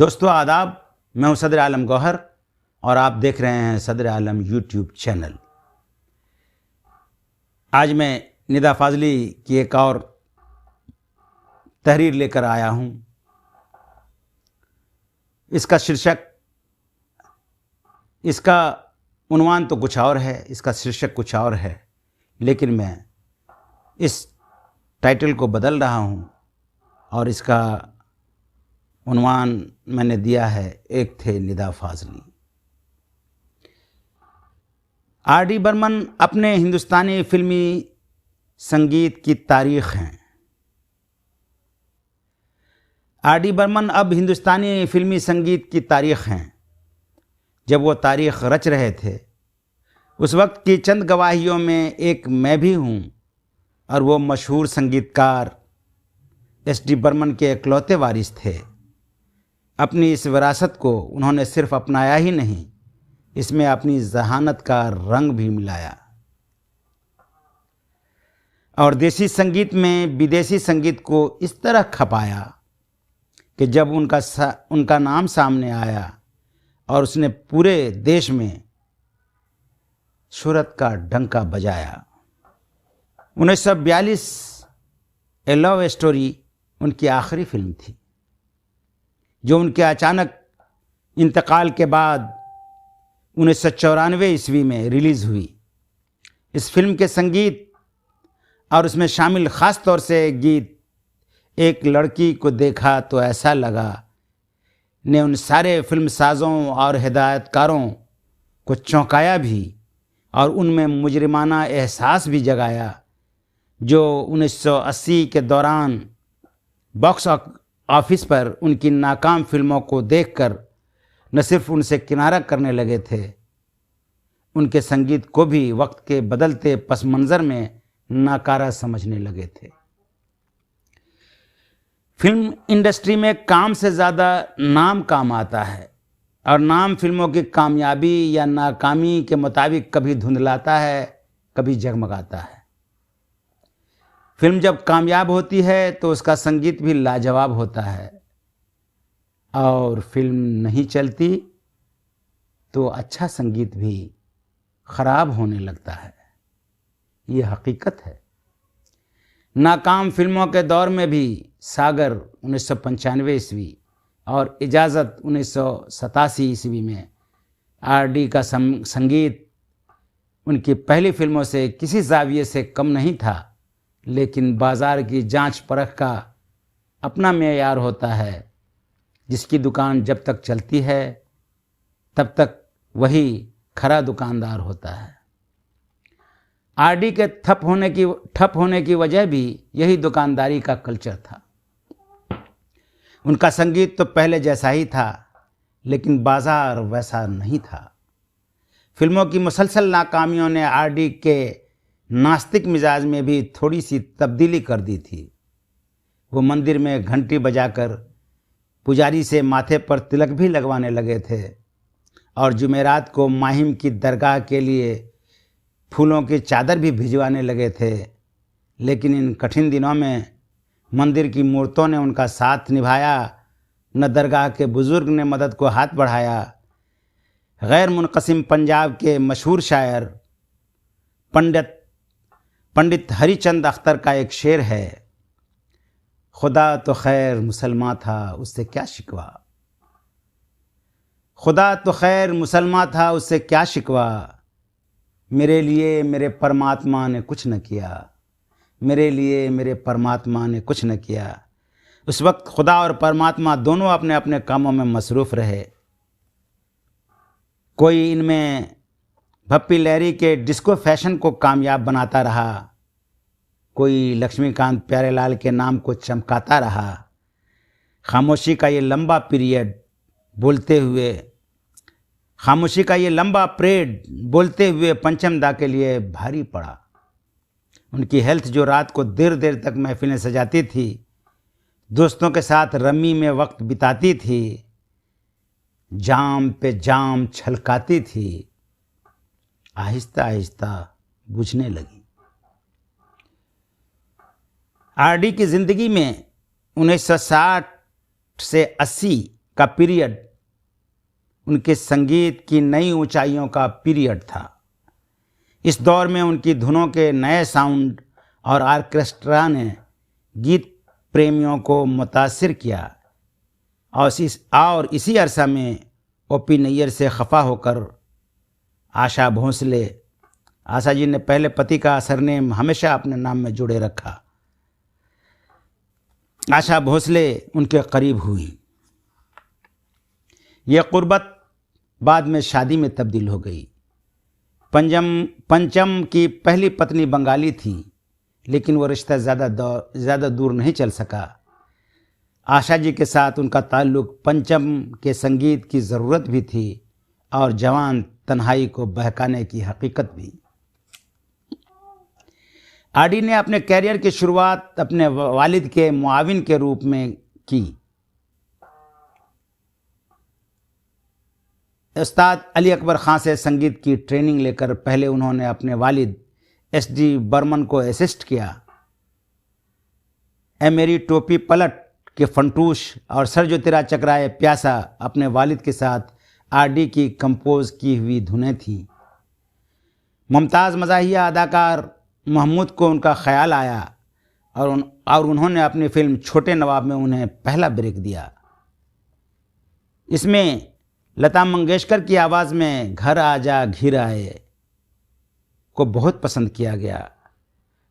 दोस्तों आदाब, मैं हूं सदर आलम गौहर और आप देख रहे हैं सदर आलम यूट्यूब चैनल। आज मैं निदा फाजली की एक और तहरीर लेकर आया हूं। इसका शीर्षक, इसका उन्वान तो कुछ और है, इसका शीर्षक कुछ और है, लेकिन मैं इस टाइटल को बदल रहा हूं और इसका उन्वान मैंने दिया है एक थे निदा फाजली। आर.डी. बर्मन अपने हिंदुस्तानी फिल्मी संगीत की तारीख हैं। आर.डी. बर्मन अब हिंदुस्तानी फिल्मी संगीत की तारीख हैं। जब वो तारीख रच रहे थे, उस वक्त की चंद गवाहियों में एक मैं भी हूँ और वो मशहूर संगीतकार एस.डी. बर्मन के इकलौते वारिस थे। अपनी इस विरासत को उन्होंने सिर्फ अपनाया ही नहीं, इसमें अपनी जहानत का रंग भी मिलाया और देसी संगीत में विदेशी संगीत को इस तरह खपाया कि जब उनका नाम सामने आया और उसने पूरे देश में शोहरत का डंका बजाया। 1942 ए लव स्टोरी उनकी आखिरी फिल्म थी, जो उनके अचानक इंतकाल के बाद 1994 ईस्वी में रिलीज़ हुई। इस फिल्म के संगीत और उसमें शामिल ख़ास तौर से गीत एक लड़की को देखा तो ऐसा लगा ने उन सारे फिल्म साज़ों और हिदायतकारों को चौंकाया भी और उनमें मुजरिमाना एहसास भी जगाया, जो 1980 के दौरान बॉक्स ऑफिस पर उनकी नाकाम फिल्मों को देखकर न सिर्फ उनसे किनारा करने लगे थे, उनके संगीत को भी वक्त के बदलते पस मंज़र में नाकारा समझने लगे थे। फिल्म इंडस्ट्री में काम से ज़्यादा नाम काम आता है और नाम फिल्मों की कामयाबी या नाकामी के मुताबिक कभी धुंधलाता है, कभी जगमगाता है। फिल्म जब कामयाब होती है तो उसका संगीत भी लाजवाब होता है और फिल्म नहीं चलती तो अच्छा संगीत भी ख़राब होने लगता है। ये हकीकत है। नाकाम फिल्मों के दौर में भी सागर 1995 ईस्वी और इजाज़त 1987 ईस्वी में आर.डी. का संगीत उनकी पहली फिल्मों से किसी ज़ाविये से कम नहीं था, लेकिन बाज़ार की जांच परख का अपना मेयार होता है। जिसकी दुकान जब तक चलती है तब तक वही खरा दुकानदार होता है। आर.डी. के ठप होने की वजह भी यही दुकानदारी का कल्चर था। उनका संगीत तो पहले जैसा ही था, लेकिन बाज़ार वैसा नहीं था। फिल्मों की मुसलसल नाकामियों ने आर.डी. के नास्तिक मिजाज में भी थोड़ी सी तब्दीली कर दी थी। वो मंदिर में घंटी बजाकर पुजारी से माथे पर तिलक भी लगवाने लगे थे और जुमेरात को माहिम की दरगाह के लिए फूलों की चादर भी भिजवाने लगे थे। लेकिन इन कठिन दिनों में मंदिर की मूर्तों ने उनका साथ निभाया, न दरगाह के बुज़ुर्ग ने मदद को हाथ बढ़ाया। गैर मुनक़सिम पंजाब के मशहूर शायर पंडित हरिचंद अख्तर का एक शेर है, खुदा तो खैर मुसलमान था उससे क्या शिकवा। खुदा तो खैर मुसलमान था उससे क्या शिकवा, मेरे लिए मेरे परमात्मा ने कुछ न किया, मेरे लिए मेरे परमात्मा ने कुछ न किया। उस वक्त खुदा और परमात्मा दोनों अपने अपने कामों में मसरूफ़ रहे। कोई इनमें भप्पी लहरी के डिस्को फैशन को कामयाब बनाता रहा, कोई लक्ष्मीकांत प्यारेलाल के नाम को चमकाता रहा। खामोशी का ये लंबा परेड बोलते हुए पंचम दा के लिए भारी पड़ा। उनकी हेल्थ जो रात को देर देर तक महफिलें सजाती थी, दोस्तों के साथ रम्मी में वक्त बिताती थी, जाम पे जाम छलकाती थी, आहिस्ता आहिस्ता बुझने लगी। आर.डी. की ज़िंदगी में 1960 से 80 का पीरियड उनके संगीत की नई ऊंचाइयों का पीरियड था। इस दौर में उनकी धुनों के नए साउंड और ऑर्केस्ट्रा ने गीत प्रेमियों को मुतासिर किया और इसी अरसा में ओपी नैयर से खफा होकर आशा जी ने पहले पति का सरनेम हमेशा अपने नाम में जुड़े रखा। आशा भोसले उनके करीब हुई। यह कुर्बत बाद में शादी में तब्दील हो गई। पंचम की पहली पत्नी बंगाली थी, लेकिन वो रिश्ता ज़्यादा दूर नहीं चल सका। आशा जी के साथ उनका ताल्लुक पंचम के संगीत की ज़रूरत भी थी और जवान तन्हाई को बहकाने की हकीकत भी। आरडी ने अपने कैरियर की शुरुआत अपने वालिद के मुआविन के रूप में की। उस्ताद अली अकबर खां से संगीत की ट्रेनिंग लेकर पहले उन्होंने अपने वालिद एस.डी. बर्मन को असिस्ट किया। ए मेरी टोपी पलट के फंटूश और सर जो तेरा चकराए प्यासा अपने वालिद के साथ आरडी की कंपोज की हुई धुनें थीं। मुमताज़ मज़ाहिया अदाकार महमूद को उनका ख्याल आया और उन्होंने अपनी फिल्म छोटे नवाब में उन्हें पहला ब्रेक दिया। इसमें लता मंगेशकर की आवाज़ में घर आजा घिर आए को बहुत पसंद किया गया।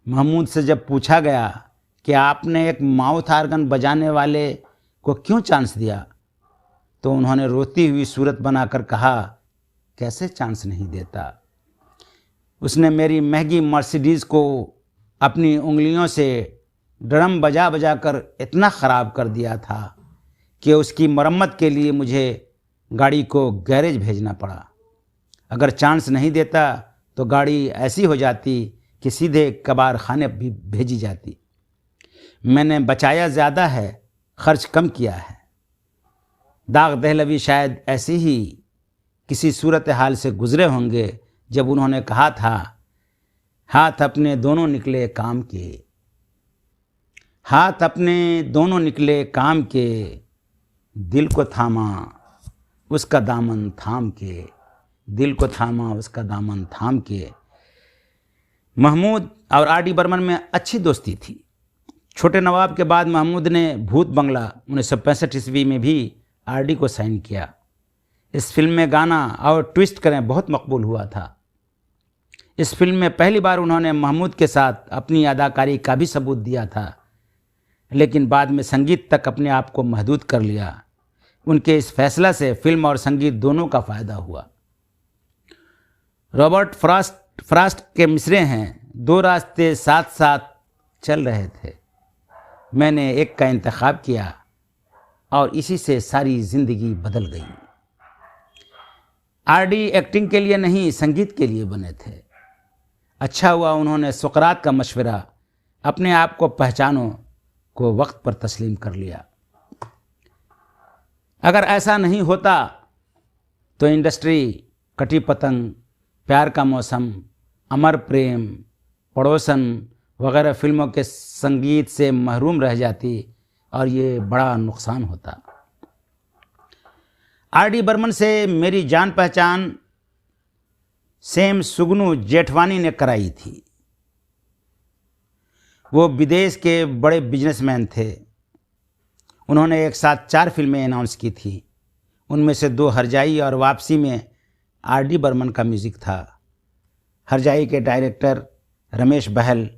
महमूद से जब पूछा गया कि आपने एक माउथ आर्गन बजाने वाले को क्यों चांस दिया, तो उन्होंने रोती हुई सूरत बनाकर कहा, कैसे चांस नहीं देता। उसने मेरी महंगी मर्सिडीज़ को अपनी उंगलियों से ड्रम बजा बजा कर इतना ख़राब कर दिया था कि उसकी मरम्मत के लिए मुझे गाड़ी को गैरेज भेजना पड़ा। अगर चांस नहीं देता तो गाड़ी ऐसी हो जाती कि सीधे कबार खाने भी भेजी जाती। मैंने बचाया ज़्यादा है, खर्च कम किया है। दाग दहलवी शायद ऐसी ही किसी सूरत हाल से गुज़रे होंगे जब उन्होंने कहा था, हाथ अपने दोनों निकले काम के, हाथ अपने दोनों निकले काम के, दिल को थामा उसका दामन थाम के, दिल को थामा उसका दामन थाम के। महमूद और आरडी बर्मन में अच्छी दोस्ती थी। छोटे नवाब के बाद महमूद ने भूत बंगला 1965 ईस्वी में भी आरडी को साइन किया। इस फिल्म में गाना और ट्विस्ट करें बहुत मकबूल हुआ था। इस फिल्म में पहली बार उन्होंने महमूद के साथ अपनी अदाकारी का भी सबूत दिया था, लेकिन बाद में संगीत तक अपने आप को महदूद कर लिया। उनके इस फैसला से फिल्म और संगीत दोनों का फ़ायदा हुआ। रॉबर्ट फ्रॉस्ट के मिसरे हैं, दो रास्ते साथ साथ चल रहे थे, मैंने एक का इंतखाब किया और इसी से सारी ज़िंदगी बदल गई। आरडी एक्टिंग के लिए नहीं, संगीत के लिए बने थे। अच्छा हुआ उन्होंने सुकरात का मशवरा अपने आप को पहचानो को वक्त पर तस्लीम कर लिया। अगर ऐसा नहीं होता तो इंडस्ट्री कटी पतंग, प्यार का मौसम, अमर प्रेम, पड़ोसन वगैरह फिल्मों के संगीत से महरूम रह जाती और ये बड़ा नुकसान होता। आरडी बर्मन से मेरी जान पहचान सेम सुगनू जेठवानी ने कराई थी। वो विदेश के बड़े बिजनेसमैन थे। उन्होंने एक साथ 4 फिल्में अनाउंस की थी। उनमें से 2 हरजाई और वापसी में आरडी बर्मन का म्यूज़िक था। हरजाई के डायरेक्टर रमेश बहल,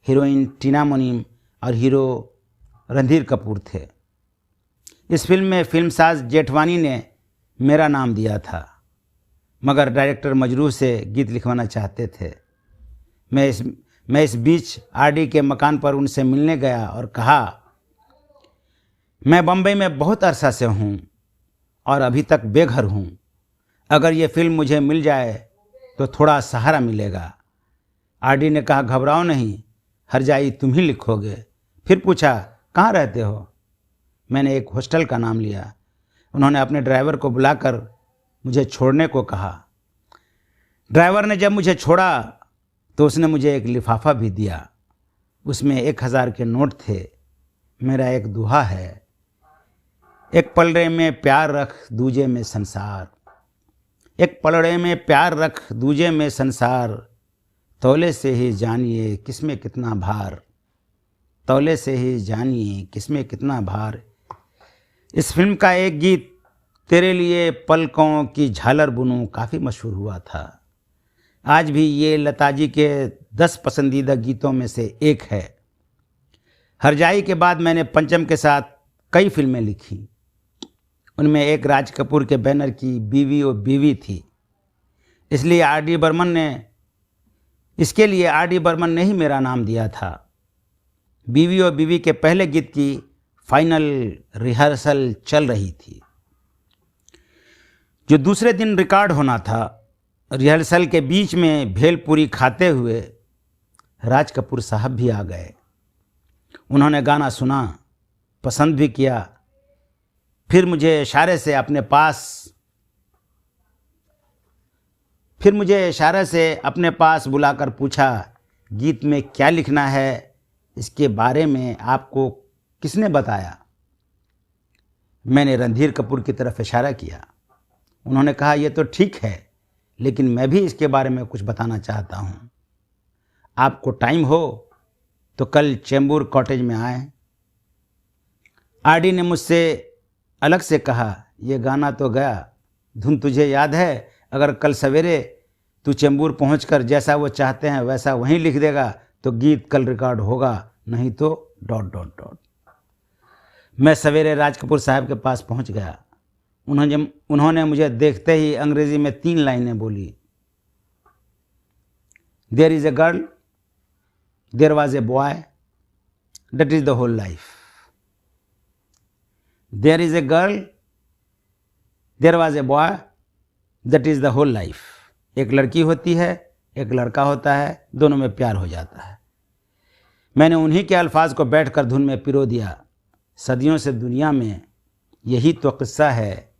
हीरोइन टीना मुनीम और हीरो रणधीर कपूर थे। इस फिल्म में फिल्मसाज जेठवानी ने मेरा नाम दिया था, मगर डायरेक्टर मजरूह से गीत लिखवाना चाहते थे। मैं इस बीच आरडी के मकान पर उनसे मिलने गया और कहा, मैं बम्बई में बहुत अरसा से हूँ और अभी तक बेघर हूँ। अगर ये फिल्म मुझे मिल जाए तो थोड़ा सहारा मिलेगा। आरडी ने कहा, घबराओ नहीं, हरजाई तुम ही लिखोगे। फिर पूछा, कहाँ रहते हो? मैंने एक हॉस्टल का नाम लिया। उन्होंने अपने ड्राइवर को बुलाकर मुझे छोड़ने को कहा। ड्राइवर ने जब मुझे छोड़ा तो उसने मुझे एक लिफाफा भी दिया। उसमें 1000 के नोट थे। मेरा एक दुहा है, एक पलड़े में प्यार रख दूजे में संसार, एक पलड़े में प्यार रख दूजे में संसार, तौले से ही जानिए किसमें कितना भार, तौले से ही जानिए किसमें कितना भार। इस फिल्म का एक गीत तेरे लिए पलकों की झालर बुनूं काफ़ी मशहूर हुआ था। आज भी ये लता जी के 10 पसंदीदा गीतों में से एक है। हरजाई के बाद मैंने पंचम के साथ कई फिल्में लिखी। उनमें एक राज कपूर के बैनर की बीवी और बीवी थी। इसके लिए आर डी बर्मन ने ही मेरा नाम दिया था। बीवी और बीवी के पहले गीत की फाइनल रिहर्सल चल रही थी जो दूसरे दिन रिकॉर्ड होना था। रिहर्सल के बीच में भेलपूरी खाते हुए राज कपूर साहब भी आ गए। उन्होंने गाना सुना, पसंद भी किया, फिर मुझे इशारे से अपने पास बुलाकर पूछा, गीत में क्या लिखना है, इसके बारे में आपको किसने बताया? मैंने रणधीर कपूर की तरफ इशारा किया। उन्होंने कहा, यह तो ठीक है, लेकिन मैं भी इसके बारे में कुछ बताना चाहता हूँ। आपको टाइम हो तो कल चेंबूर कॉटेज में आए। आरडी ने मुझसे अलग से कहा, यह गाना तो गया, धुन तुझे याद है? अगर कल सवेरे तू चेंबूर पहुंचकर जैसा वो चाहते हैं वैसा वहीं लिख देगा तो गीत कल रिकॉर्ड होगा, नहीं तो ... मैं सवेरे राज कपूर साहब के पास पहुंच गया। उन्होंने मुझे देखते ही अंग्रेजी में 3 लाइनें बोली। There is a girl, there was a boy, that is the whole life. There is a girl, there was a boy, that is the whole life. एक लड़की होती है, एक लड़का होता है, दोनों में प्यार हो जाता है। मैंने उन्हीं के अल्फाज को बैठकर धुन में पिरो दिया। सदियों से दुनिया में यही तो किस्सा है,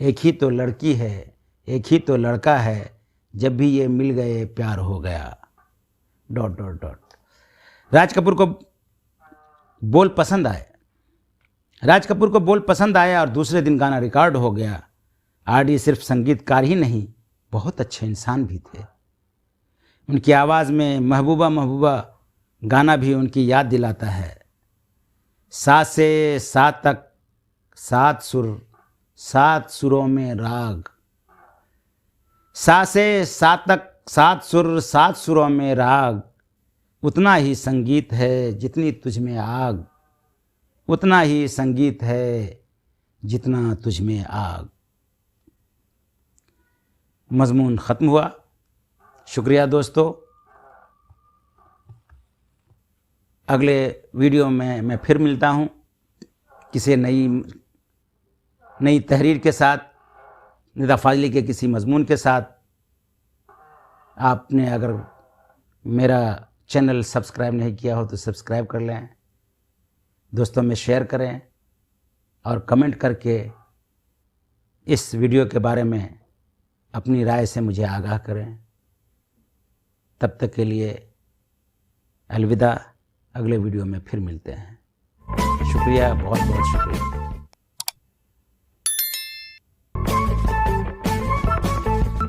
एक ही तो लड़की है, एक ही तो लड़का है, जब भी ये मिल गए प्यार हो गया ... राज कपूर को बोल पसंद आए और दूसरे दिन गाना रिकॉर्ड हो गया। आरडी सिर्फ संगीतकार ही नहीं, बहुत अच्छे इंसान भी थे। उनकी आवाज़ में महबूबा महबूबा गाना भी उनकी याद दिलाता है। 7 से 7 तक 7 सुर, 7 सुरों में राग। 7 से 7 तक 7 सुर, 7 सुरों में राग। उतना ही संगीत है जितनी तुझ में आग, उतना ही संगीत है जितना तुझ में आग। मजमून ख़त्म हुआ। शुक्रिया दोस्तों। अगले वीडियो में मैं फिर मिलता हूँ किसी नई तहरीर के साथ, निदा फाजली के किसी मजमून के साथ। आपने अगर मेरा चैनल सब्सक्राइब नहीं किया हो तो सब्सक्राइब कर लें, दोस्तों में शेयर करें और कमेंट करके इस वीडियो के बारे में अपनी राय से मुझे आगाह करें। तब तक के लिए अलविदा। अगले वीडियो में फिर मिलते हैं। शुक्रिया, बहुत बहुत शुक्रिया।